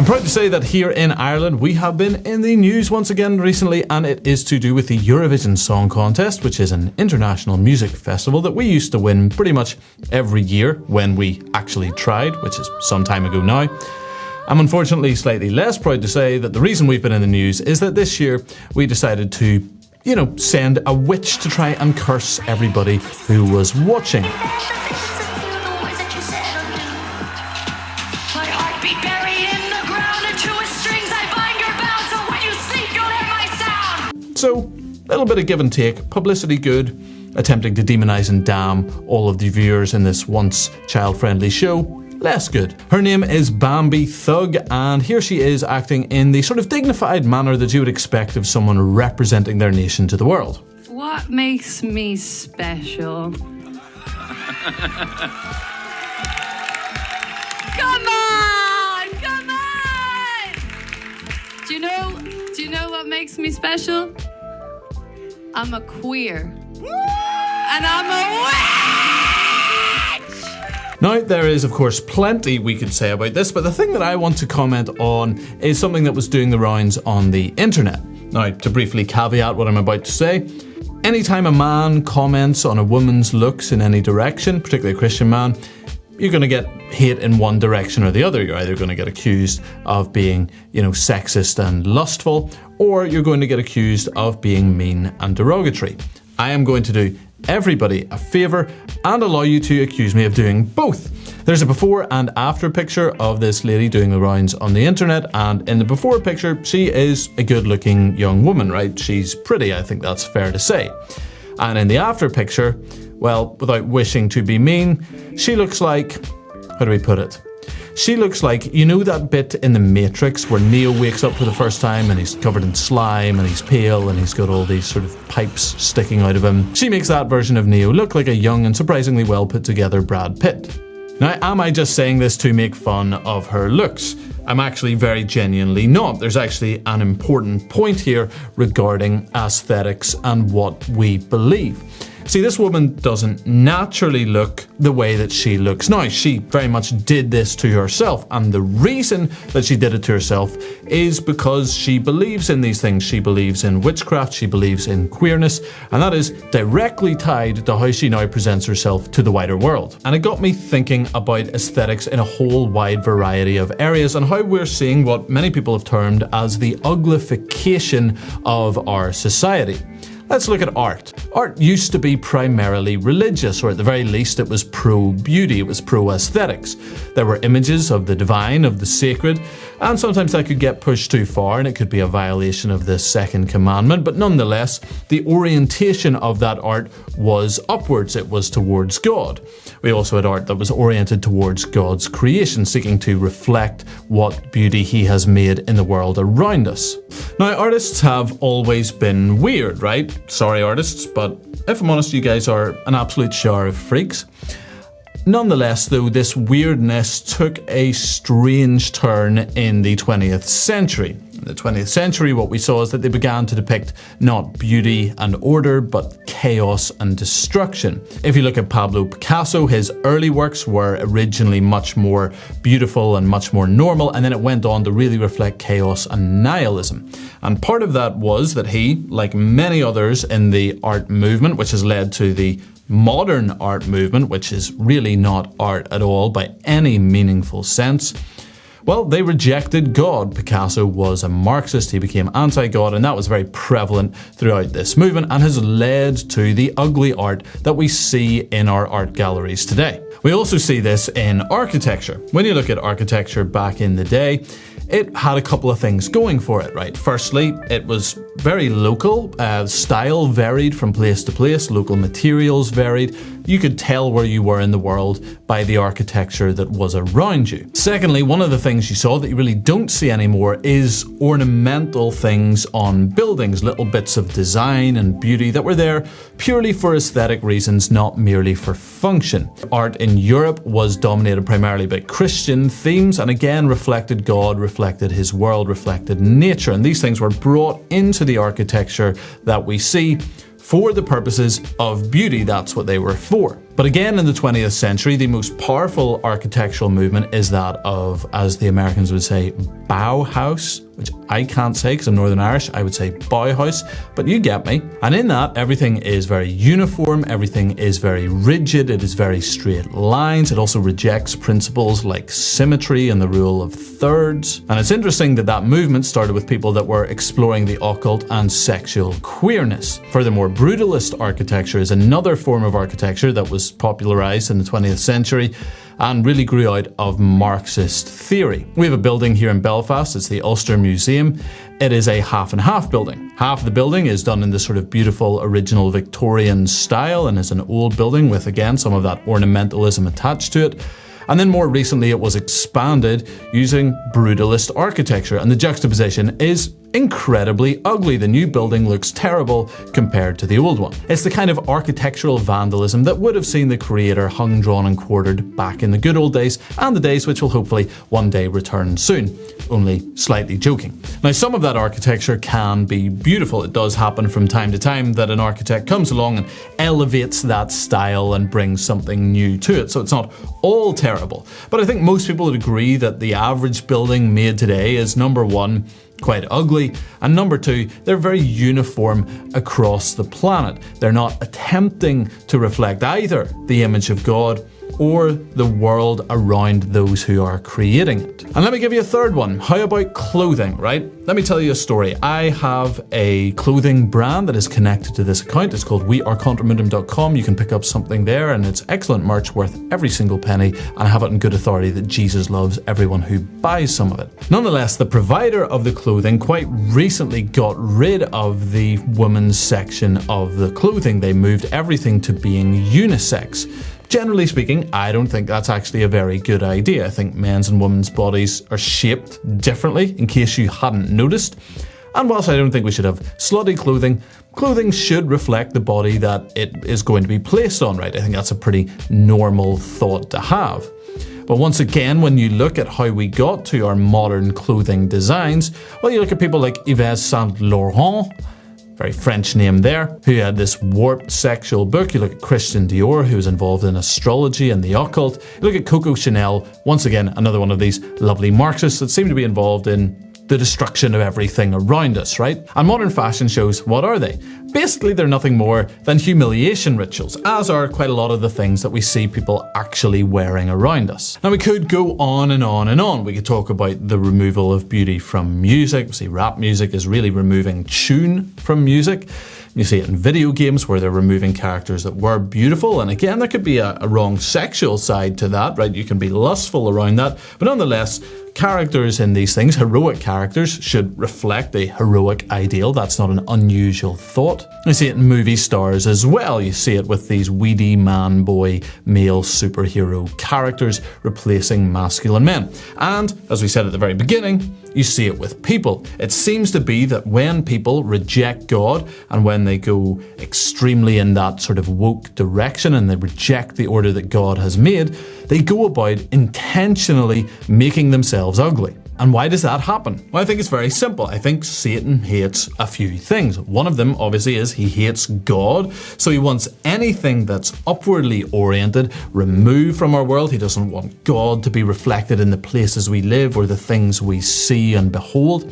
I'm proud to say that here in Ireland we have been in the news once again recently, and it is to do with the Eurovision Song Contest, which is an international music festival that we used to win pretty much every year when we actually tried, which is some time ago now. I'm unfortunately slightly less proud to say that the reason we've been in the news is that this year we decided to, send a witch to try and curse everybody who was watching. So, a little bit of give and take, publicity good, attempting to demonise and damn all of the viewers in this once child-friendly show, less good. Her name is Bambie Thug, and here she is acting in the sort of dignified manner that you would expect of someone representing their nation to the world. What makes me special? Come on! Come on! Do you know what makes me special? I'm a queer. And I'm a witch! Now, there is, of course, plenty we could say about this, but the thing that I want to comment on is something that was doing the rounds on the internet. Now, to briefly caveat what I'm about to say, anytime a man comments on a woman's looks in any direction, particularly a Christian man, you're going to get hate in one direction or the other. You're either going to get accused of being, sexist and lustful, or you're going to get accused of being mean and derogatory. I am going to do everybody a favour and allow you to accuse me of doing both. There's a before and after picture of this lady doing the rounds on the internet, and in the before picture, she is a good-looking young woman, right? She's pretty, I think that's fair to say. And in the after picture, well, without wishing to be mean, she looks like, how do we put it? She looks like, that bit in The Matrix where Neo wakes up for the first time and he's covered in slime and he's pale and he's got all these sort of pipes sticking out of him. She makes that version of Neo look like a young and surprisingly well put together Brad Pitt. Now, am I just saying this to make fun of her looks? I'm actually very genuinely not. There's actually an important point here regarding aesthetics and what we believe. See, this woman doesn't naturally look the way that she looks now. She very much did this to herself, and the reason that she did it to herself is because she believes in these things. She believes in witchcraft, she believes in queerness, and that is directly tied to how she now presents herself to the wider world. And it got me thinking about aesthetics in a whole wide variety of areas and how we're seeing what many people have termed as the uglification of our society. Let's look at art. Art used to be primarily religious, or at the very least it was pro-beauty, it was pro-aesthetics. There were images of the divine, of the sacred, and sometimes that could get pushed too far and it could be a violation of the second commandment, but nonetheless, the orientation of that art was upwards, it was towards God. We also had art that was oriented towards God's creation, seeking to reflect what beauty he has made in the world around us. Now, artists have always been weird, right? Sorry, artists, but if I'm honest, you guys are an absolute shower of freaks. Nonetheless, though, this weirdness took a strange turn in the 20th century. In the 20th century, what we saw is that they began to depict not beauty and order, but chaos and destruction. If you look at Pablo Picasso, his early works were originally much more beautiful and much more normal, and then it went on to really reflect chaos and nihilism. And part of that was that he, like many others in the art movement, which has led to the modern art movement, which is really not art at all by any meaningful sense, well, they rejected God. Picasso was a Marxist, he became anti-God, and that was very prevalent throughout this movement and has led to the ugly art that we see in our art galleries today. We also see this in architecture. When you look at architecture back in the day, it had a couple of things going for it, right? Firstly, it was very local. Style varied from place to place. Local materials varied. You could tell where you were in the world by the architecture that was around you. Secondly, one of the things you saw that you really don't see anymore is ornamental things on buildings, little bits of design and beauty that were there purely for aesthetic reasons, not merely for function. Art in Europe was dominated primarily by Christian themes and again reflected God, reflected his world, reflected nature, and these things were brought into the architecture that we see for the purposes of beauty. That's what they were for. But again, in the 20th century, the most powerful architectural movement is that of, as the Americans would say, Bauhaus, which I can't say because I'm Northern Irish. I would say Bauhaus, but you get me. And in that, everything is very uniform, everything is very rigid, it is very straight lines. It also rejects principles like symmetry and the rule of thirds. And it's interesting that that movement started with people that were exploring the occult and sexual queerness. Furthermore, brutalist architecture is another form of architecture that was popularized in the 20th century and really grew out of Marxist theory. We have a building here in Belfast, it's the Ulster Museum. It is a half and half building. Half of the building is done in this sort of beautiful original Victorian style and is an old building with, again, some of that ornamentalism attached to it. And then more recently it was expanded using brutalist architecture, and the juxtaposition is incredibly ugly. The new building looks terrible compared to the old one. It's the kind of architectural vandalism that would have seen the creator hung, drawn and quartered back in the good old days, and the days which will hopefully one day return soon, only slightly joking. Now, some of that architecture can be beautiful. It does happen from time to time that an architect comes along and elevates that style and brings something new to it, so it's not all terrible. But I think most people would agree that the average building made today is, number one, quite ugly, and number two, they're very uniform across the planet. They're not attempting to reflect either the image of God or the world around those who are creating it. And let me give you a third one. How about clothing, right? Let me tell you a story. I have a clothing brand that is connected to this account. It's called wearecontramundum.com. You can pick up something there, and it's excellent merch worth every single penny, and I have it in good authority that Jesus loves everyone who buys some of it. Nonetheless, the provider of the clothing quite recently got rid of the women's section of the clothing. They moved everything to being unisex. Generally speaking, I don't think that's actually a very good idea. I think men's and women's bodies are shaped differently, in case you hadn't noticed. And whilst I don't think we should have slutty clothing, clothing should reflect the body that it is going to be placed on, right? I think that's a pretty normal thought to have. But once again, when you look at how we got to our modern clothing designs, well, you look at people like Yves Saint Laurent, very French name there, who had this warped sexual book. You look at Christian Dior, who was involved in astrology and the occult. You look at Coco Chanel, once again, another one of these lovely Marxists that seem to be involved in the destruction of everything around us, right? And modern fashion shows, what are they? Basically, they're nothing more than humiliation rituals, as are quite a lot of the things that we see people actually wearing around us. Now, we could go on and on and on. We could talk about the removal of beauty from music. We see rap music is really removing tune from music. You see it in video games where they're removing characters that were beautiful. And again, there could be a wrong sexual side to that, right? You can be lustful around that. But nonetheless, characters in these things, heroic characters, should reflect a heroic ideal. That's not an unusual thought. You see it in movie stars as well. You see it with these weedy man-boy male superhero characters replacing masculine men. And, as we said at the very beginning, you see it with people. It seems to be that when people reject God and when they go extremely in that sort of woke direction and they reject the order that God has made, they go about intentionally making themselves ugly. And why does that happen? Well, I think it's very simple. I think Satan hates a few things. One of them, obviously, is he hates God. So he wants anything that's upwardly oriented removed from our world. He doesn't want God to be reflected in the places we live or the things we see and behold.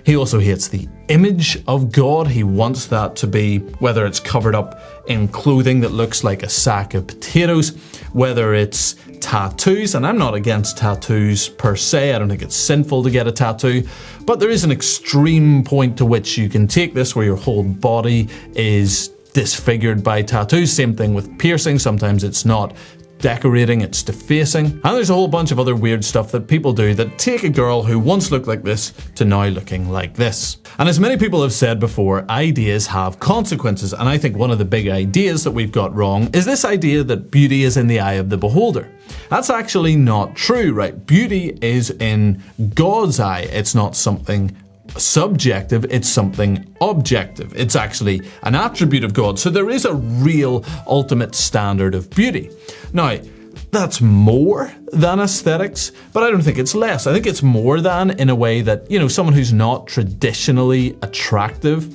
He also hates the image of God. He wants that to be, whether it's covered up in clothing that looks like a sack of potatoes, whether it's tattoos, and I'm not against tattoos per se. I don't think it's sinful to get a tattoo, but there is an extreme point to which you can take this where your whole body is disfigured by tattoos. Same thing with piercing. Sometimes it's not decorating, it's defacing. And there's a whole bunch of other weird stuff that people do that take a girl who once looked like this to now looking like this. And as many people have said before, ideas have consequences. And I think one of the big ideas that we've got wrong is this idea that beauty is in the eye of the beholder. That's actually not true, right? Beauty is in God's eye. It's not something subjective, it's something objective. It's actually an attribute of God. So there is a real ultimate standard of beauty. Now, that's more than aesthetics, but I don't think it's less. I think it's more than, in a way that, someone who's not traditionally attractive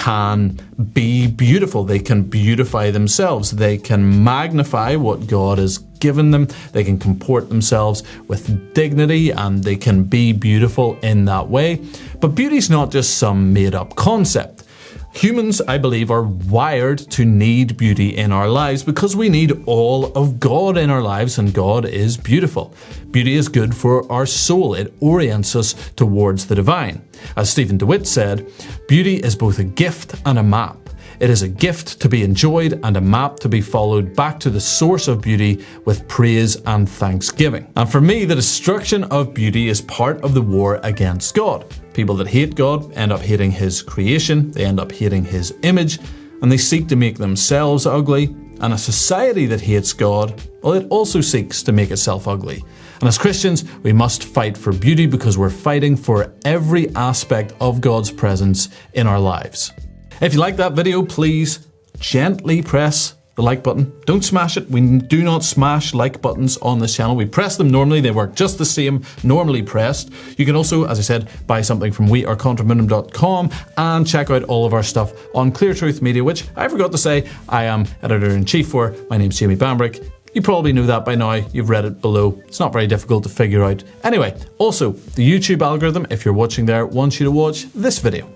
can be beautiful. They can beautify themselves. They can magnify what God has given them. They can comport themselves with dignity, and they can be beautiful in that way. But beauty's not just some made-up concept. Humans, I believe, are wired to need beauty in our lives because we need all of God in our lives, and God is beautiful. Beauty is good for our soul. It orients us towards the divine. As Stephen DeWitt said, beauty is both a gift and a map. It is a gift to be enjoyed and a map to be followed back to the source of beauty with praise and thanksgiving. And for me, the destruction of beauty is part of the war against God. People that hate God end up hating His creation, they end up hating His image, and they seek to make themselves ugly. And a society that hates God, well, it also seeks to make itself ugly. And as Christians, we must fight for beauty because we're fighting for every aspect of God's presence in our lives. If you like that video, please gently press the like button. Don't smash it. We do not smash like buttons on this channel. We press them normally. They work just the same, normally pressed. You can also, as I said, buy something from wearecontramuндum.com and check out all of our stuff on Clear Truth Media, which I forgot to say I am editor-in-chief for. My name's Jamie Bambrick. You probably know that by now. You've read it below. It's not very difficult to figure out. Anyway, also, the YouTube algorithm, if you're watching there, wants you to watch this video.